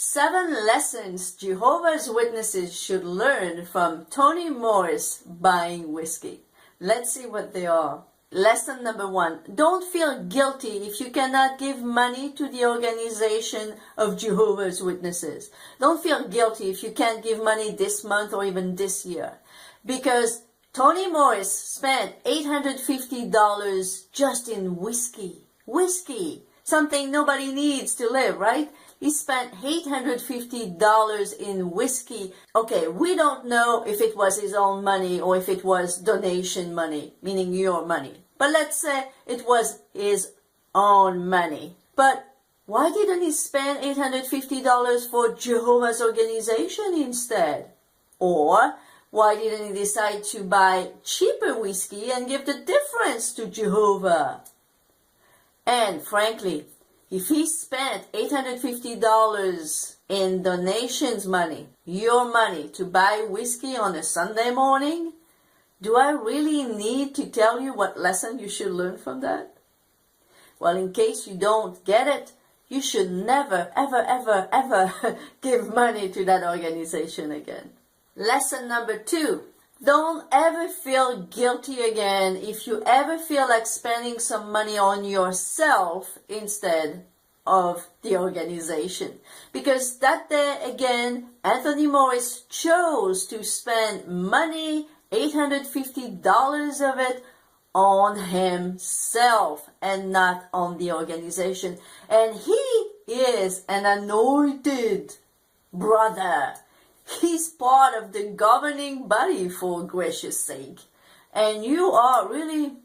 7 lessons Jehovah's Witnesses should learn from Tony Morris buying whiskey. Let's see what they are. Lesson number 1. Don't feel guilty if you cannot give money to the organization of Jehovah's Witnesses. Don't feel guilty if you can't give money this month or even this year. Because Tony Morris spent $850 just in whiskey. Whiskey. Something nobody needs to live, right? He spent $850 in whiskey. Okay, we don't know if it was his own money or if it was donation money, meaning your money. But let's say it was his own money. But why didn't he spend $850 for Jehovah's organization instead? Or why didn't he decide to buy cheaper whiskey and give the difference to Jehovah? And frankly, if he spent $850 in donations money, your money, to buy whiskey on a Sunday morning, do I really need to tell you what lesson you should learn from that? Well, in case you don't get it, you should never, ever, ever, ever give money to that organization again. Lesson number 2. Don't ever feel guilty again if you ever feel like spending some money on yourself instead of the organization. Because that day, again, Antony Morris chose to spend money, $850 of it, on himself and not on the organization. And he is an anointed brother. He's part of the governing body, for gracious sake. And you are really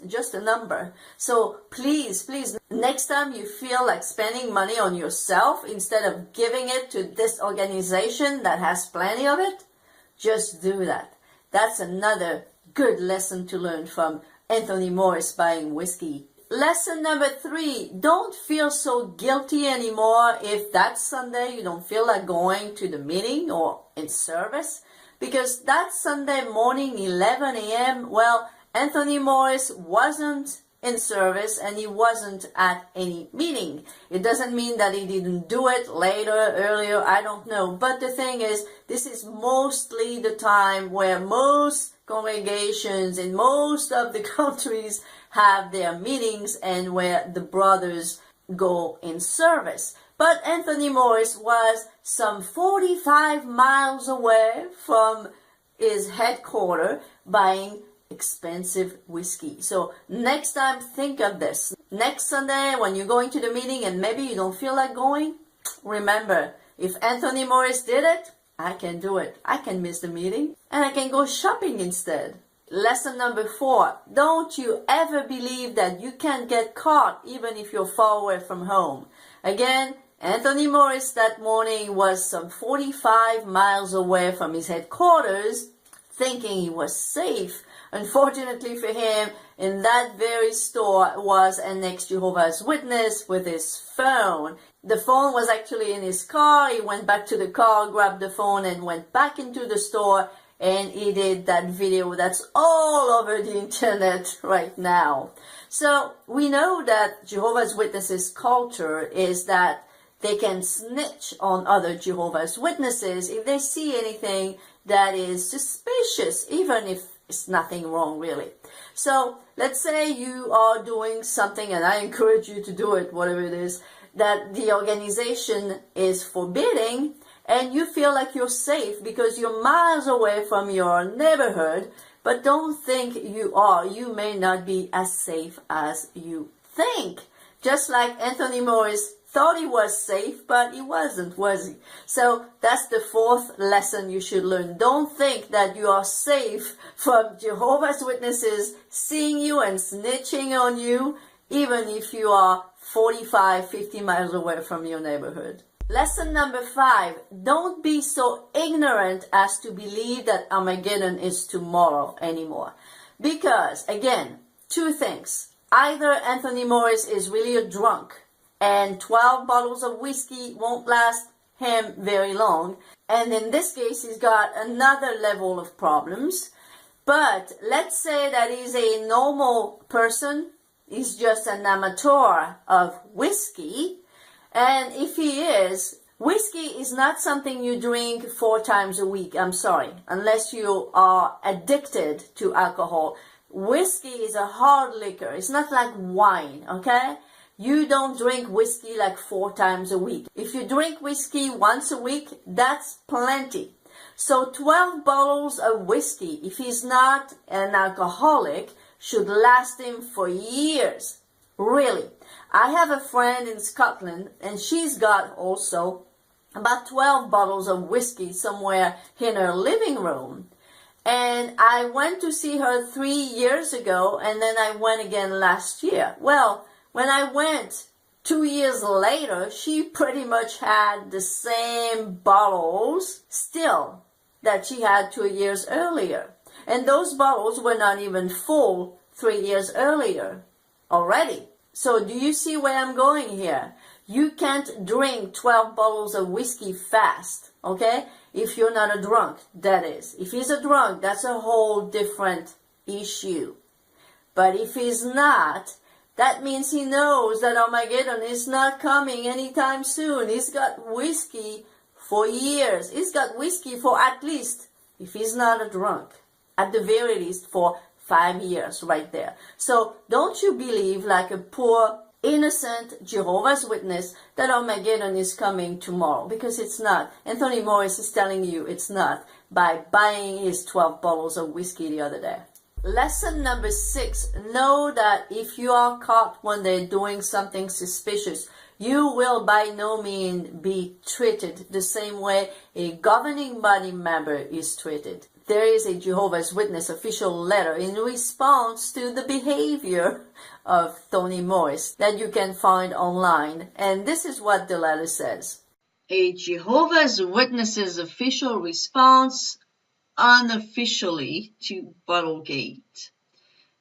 just a number. So please, please, next time you feel like spending money on yourself instead of giving it to this organization that has plenty of it, just do that. That's another good lesson to learn from Antony Morris buying whiskey. Lesson number 3, don't feel so guilty anymore if that Sunday you don't feel like going to the meeting or in service. Because that Sunday morning, 11 a.m., well, Antony Morris wasn't in service and he wasn't at any meeting. It doesn't mean that he didn't do it later, earlier, I don't know. But the thing is, this is mostly the time where most congregations in most of the countries have their meetings and where the brothers go in service. But Antony Morris was some 45 miles away from his headquarters buying expensive whiskey. So next time, think of this. Next Sunday, when you're going to the meeting and maybe you don't feel like going, remember, if Antony Morris did it, I can do it. I can miss the meeting and I can go shopping instead. Lesson number 4, don't you ever believe that you can get caught even if you're far away from home. Again, Antony Morris that morning was some 45 miles away from his headquarters, thinking he was safe. Unfortunately for him, in that very store was an ex-Jehovah's Witness with his phone. The phone was actually in his car. He went back to the car, grabbed the phone, and went back into the store, and he did that video that's all over the internet right now. So we know that Jehovah's Witnesses culture is that they can snitch on other Jehovah's Witnesses if they see anything that is suspicious, even if it's nothing wrong really. So let's say you are doing something, and I encourage you to do it, whatever it is, that the organization is forbidding, and you feel like you're safe because you're miles away from your neighborhood, but don't think you are. You may not be as safe as you think. Just like Antony Morris thought he was safe, but he wasn't, was he? So that's the 4th lesson you should learn. Don't think that you are safe from Jehovah's Witnesses seeing you and snitching on you, even if you are 45, 50 miles away from your neighborhood. Lesson number 5, don't be so ignorant as to believe that Armageddon is tomorrow anymore. Because, again, 2 things. Either Antony Morris is really a drunk, and 12 bottles of whiskey won't last him very long. And in this case, he's got another level of problems. But let's say that he's a normal person. He's just an amateur of whiskey. And if he is, Whiskey is not something you drink 4 times a week. I'm sorry. Unless you are addicted to alcohol. Whiskey is a hard liquor. It's not like wine, okay? You don't drink whiskey like 4 times a week. If you drink whiskey once a week, that's plenty. So 12 bottles of whiskey, if he's not an alcoholic, should last him for years. Really. I have a friend in Scotland, and she's got also about 12 bottles of whiskey somewhere in her living room. And I went to see her 3 years ago, and then I went again last year. Well, when I went 2 years later, she pretty much had the same bottles still that she had 2 years earlier. And those bottles were not even full 3 years earlier already. So do you see where I'm going here? You can't drink 12 bottles of whiskey fast, okay? If you're not a drunk, that is. If he's a drunk, that's a whole different issue. But if he's not, that means he knows that Armageddon is not coming anytime soon. He's got whiskey for years. He's got whiskey for at least, if he's not a drunk, at the very least for 5 years right there. So don't you believe like a poor, innocent Jehovah's Witness that Armageddon is coming tomorrow, because it's not. Antony Morris is telling you it's not by buying his 12 bottles of whiskey the other day. Lesson number 6, know that if you are caught one day doing something suspicious, you will by no means be treated the same way a governing body member is treated. There is a Jehovah's Witness official letter in response to the behavior of Tony Morris that you can find online. And this is what the letter says. A Jehovah's Witnesses official response unofficially to Bottlegate.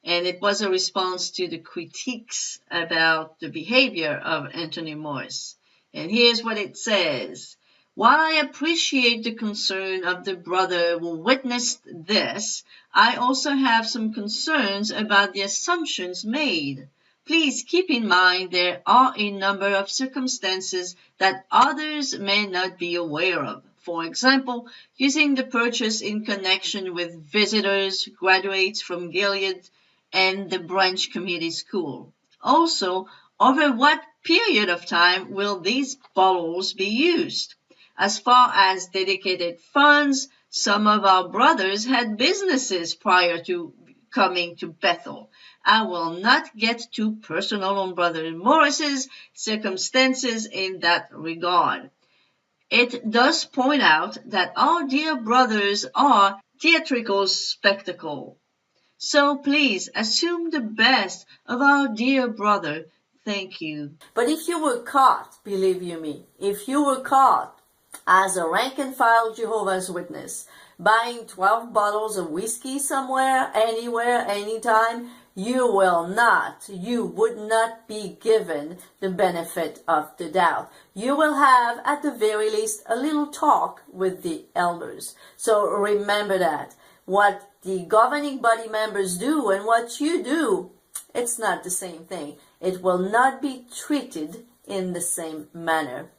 And it was a response to the critiques about the behavior of Antony Morris. And here's what it says. While I appreciate the concern of the brother who witnessed this, I also have some concerns about the assumptions made. Please keep in mind there are a number of circumstances that others may not be aware of. For example, using the purchase in connection with visitors, graduates from Gilead, and the branch committee school. Also, over what period of time will these bottles be used? As far as dedicated funds, some of our brothers had businesses prior to coming to Bethel. I will not get too personal on Brother Morris's circumstances in that regard. It does point out that our dear brothers are theatrical spectacle. So please assume the best of our dear brother. Thank you. But if you were caught, believe you me, if you were caught as a rank-and-file Jehovah's Witness buying 12 bottles of whiskey somewhere, anywhere, anytime, you would not be given the benefit of the doubt. You will have, at the very least, a little talk with the elders. So remember that. What the governing body members do and what you do, it's not the same thing. It will not be treated in the same manner.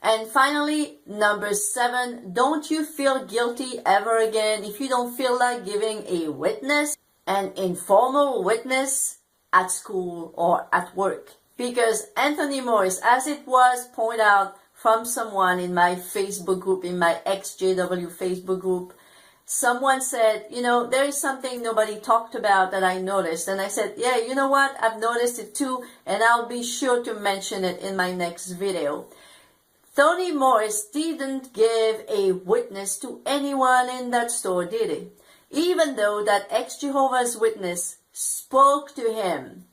And finally, number 7, don't you feel guilty ever again if you don't feel like giving a witness, an informal witness at school or at work. Because Antony Morris, as it was pointed out from someone in my Facebook group, in my XJW Facebook group, someone said, there is something nobody talked about that I noticed. And I said, yeah, you know what? I've noticed it too, and I'll be sure to mention it in my next video. Tony Morris didn't give a witness to anyone in that store, did he? Even though that ex-Jehovah's Witness spoke to him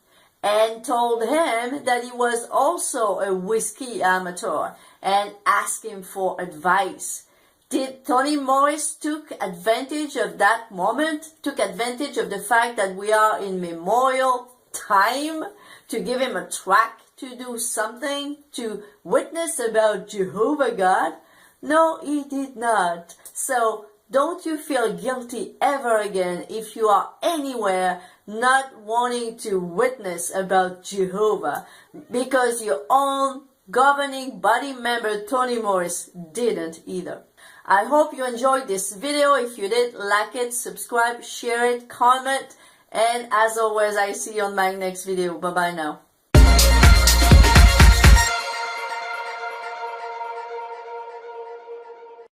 and told him that he was also a whiskey amateur and asked him for advice. Did Tony Morris took advantage of that moment, took advantage of the fact that we are in memorial time to give him a track to do something, to witness about Jehovah God? No, he did not. So don't you feel guilty ever again if you are anywhere not wanting to witness about Jehovah because your own governing body member Tony Morris didn't either. I hope you enjoyed this video. If you did, like it, subscribe, share it, comment, and as always, I see you on my next video. Bye bye now.